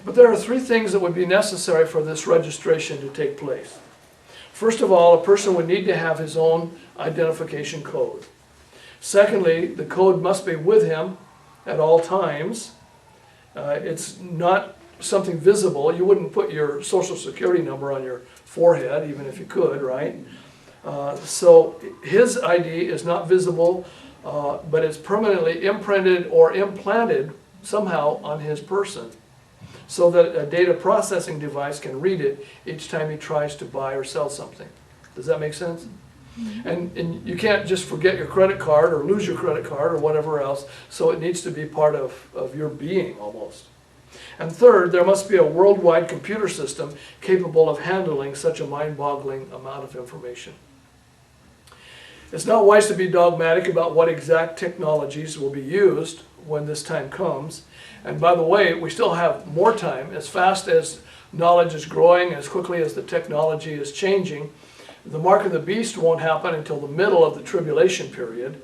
But there are three things that would be necessary for this registration to take place. First of all, a person would need to have his own identification code. Secondly, the code must be with him at all times. It's not something visible. You wouldn't put your social security number on your forehead, even if you could, right? So his ID is not visible, but it's permanently imprinted or implanted somehow on his person, so that a data processing device can read it each time he tries to buy or sell something. Does that make sense? And you can't just forget your credit card or lose your credit card or whatever else, so it needs to be part of your being almost. And third, there must be a worldwide computer system capable of handling such a mind-boggling amount of information. It's not wise to be dogmatic about what exact technologies will be used when this time comes. And by the way, we still have more time. As fast as knowledge is growing, as quickly as the technology is changing, the mark of the beast won't happen until the middle of the tribulation period.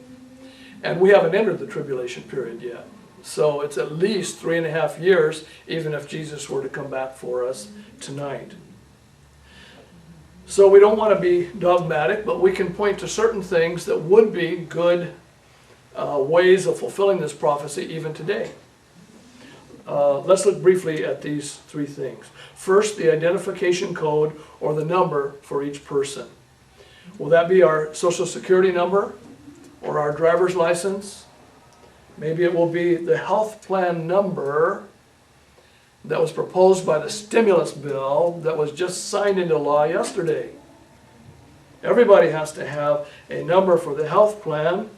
And we haven't entered the tribulation period yet. So it's at least 3.5 years, even if Jesus were to come back for us tonight. So we don't want to be dogmatic, but we can point to certain things that would be good ways of fulfilling this prophecy even today. Let's look briefly at these three things. First, the identification code or the number for each person. Will that be our social security number or our driver's license? Maybe it will be the health plan number that was proposed by the stimulus bill that was just signed into law yesterday. Everybody has to have a number for the health plan,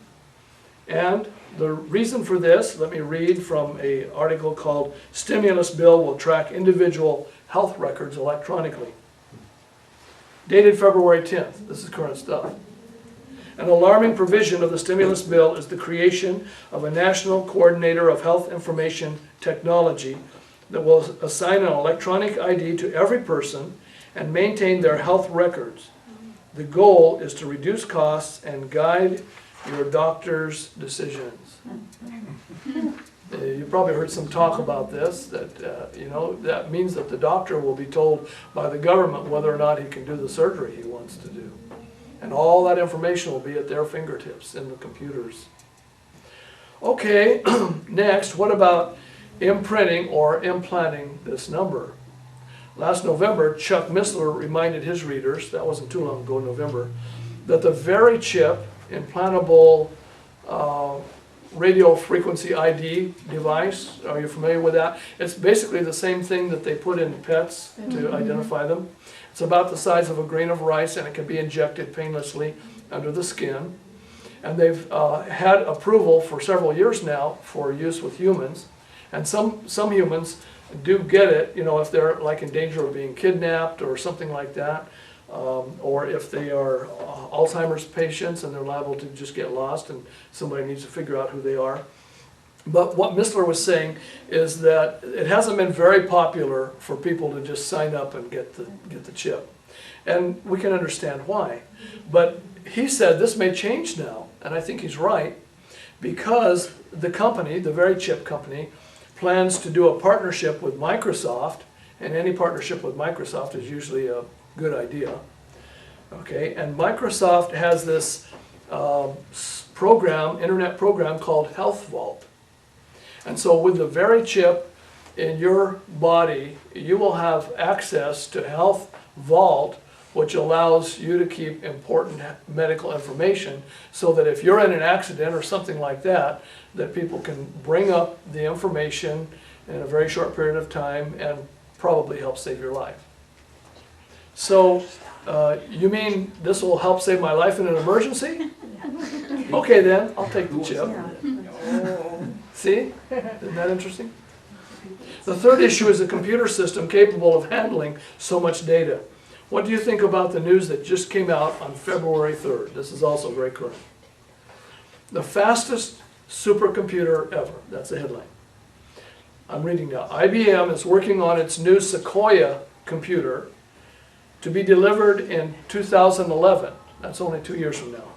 and the reason for this, let me read from an article called "Stimulus Bill Will Track Individual Health Records Electronically." Dated February 10th. This is current stuff. An alarming provision of the stimulus bill is the creation of a national coordinator of health information technology that will assign an electronic ID to every person and maintain their health records. The goal is to reduce costs and guide your doctor's decisions. You probably heard some talk about this, that that means that the doctor will be told by the government whether or not he can do the surgery he wants to do. And all that information will be at their fingertips in the computers. Okay, next, what about imprinting or implanting this number? Last November, Chuck Missler reminded his readers, that wasn't too long ago, November, that the very chip, implantable radio frequency ID device, are you familiar with that? It's basically the same thing that they put in pets to identify them. It's about the size of a grain of rice, and it can be injected painlessly under the skin. And they've had approval for several years now for use with humans. And some humans do get it, if they're like in danger of being kidnapped or something like that, or if they are Alzheimer's patients and they're liable to just get lost and somebody needs to figure out who they are. But what Missler was saying is that it hasn't been very popular for people to just sign up and get the chip. And we can understand why. But he said this may change now, and I think he's right, because the company, the very chip company, plans to do a partnership with Microsoft, and any partnership with Microsoft is usually a good idea. Okay, and Microsoft has this internet program called Health Vault. And so with the very chip in your body, you will have access to Health Vault, which allows you to keep important medical information so that if you're in an accident or something like that, that people can bring up the information in a very short period of time and probably help save your life. So, you mean this will help save my life in an emergency? Okay then, I'll take the chip. See? Isn't that interesting? The third issue is a computer system capable of handling so much data. What do you think about the news that just came out on February 3rd? This is also very current. The fastest supercomputer ever. That's the headline. I'm reading now. IBM is working on its new Sequoia computer to be delivered in 2011. That's only 2 years from now.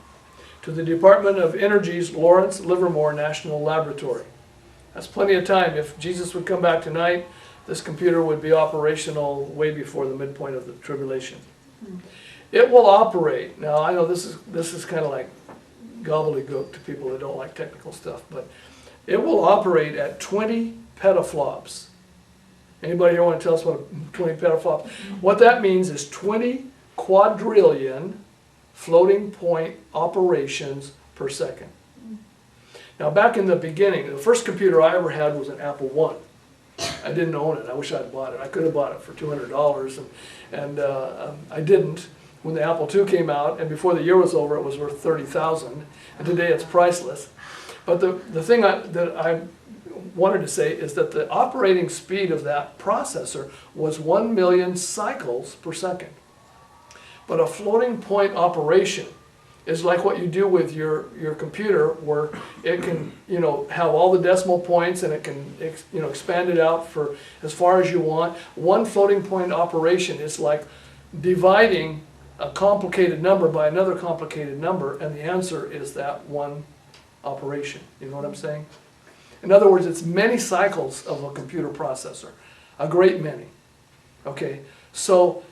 To the Department of Energy's Lawrence Livermore National Laboratory. That's plenty of time. If Jesus would come back tonight, this computer would be operational way before the midpoint of the tribulation. It will operate. Now I know this is kind of like gobbledygook to people that don't like technical stuff, but it will operate at 20 petaflops. Anybody here want to tell us what 20 petaflops? What that means is 20 quadrillion floating point operations per second. Now back in the beginning, the first computer I ever had was an Apple I. I didn't own it. I wish I'd bought it. I could have bought it for $200, and I didn't. When the Apple II came out, and before the year was over, it was worth $30,000, and today it's priceless. But the thing that I wanted to say is that the operating speed of that processor was 1 million cycles per second. But a floating point operation is like what you do with your computer, where it can, have all the decimal points, and it can, expand it out for as far as you want. One floating point operation is like dividing a complicated number by another complicated number, and the answer is that one operation. You know what I'm saying? In other words, it's many cycles of a computer processor, a great many. Okay, so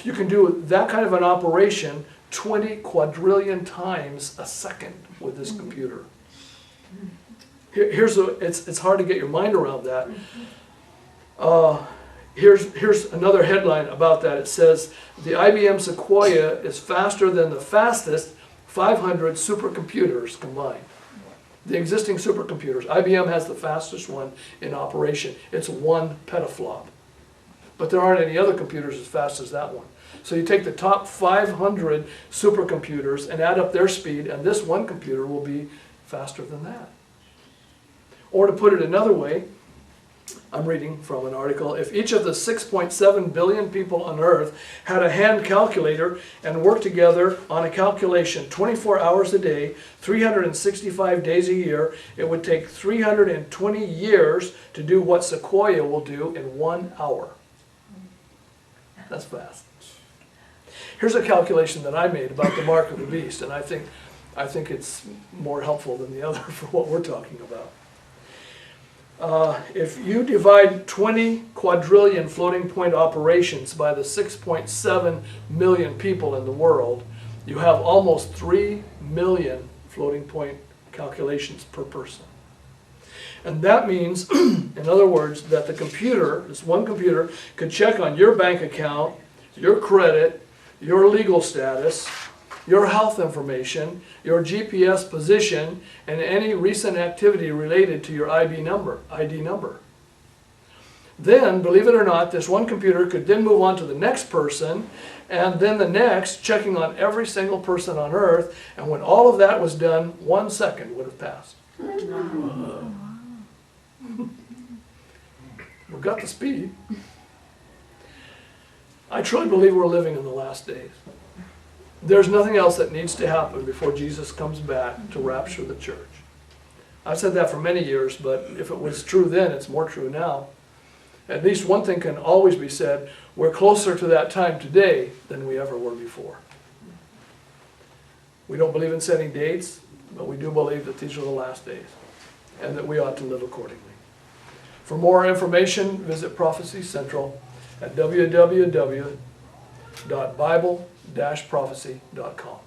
you can do that kind of an operation 20 quadrillion times a second with this computer. It's hard to get your mind around that. Here's another headline about that. It says, the IBM Sequoia is faster than the fastest 500 supercomputers combined. The existing supercomputers. IBM has the fastest one in operation. It's 1 petaflop. But there aren't any other computers as fast as that one. So you take the top 500 supercomputers and add up their speed, and this one computer will be faster than that. Or to put it another way, I'm reading from an article, if each of the 6.7 billion people on Earth had a hand calculator and worked together on a calculation 24 hours a day, 365 days a year, it would take 320 years to do what Sequoia will do in 1 hour. That's fast. Here's a calculation that I made about the mark of the beast, and I think it's more helpful than the other for what we're talking about. If you divide 20 quadrillion floating point operations by the 6.7 million people in the world, you have almost 3 million floating point calculations per person. And that means, in other words, that the computer, this one computer, could check on your bank account, your credit, your legal status, your health information, your GPS position, and any recent activity related to your ID number. Then, believe it or not, this one computer could then move on to the next person, and then the next, checking on every single person on Earth, and when all of that was done, 1 second would have passed. We've got the speed. I truly believe we're living in the last days. There's nothing else that needs to happen before Jesus comes back to rapture the church. I've said that for many years, but if it was true then, it's more true now. At least one thing can always be said, we're closer to that time today than we ever were before. We don't believe in setting dates, but we do believe that these are the last days, and that we ought to live accordingly. For more information, visit Prophecy Central at www.bible-prophecy.com.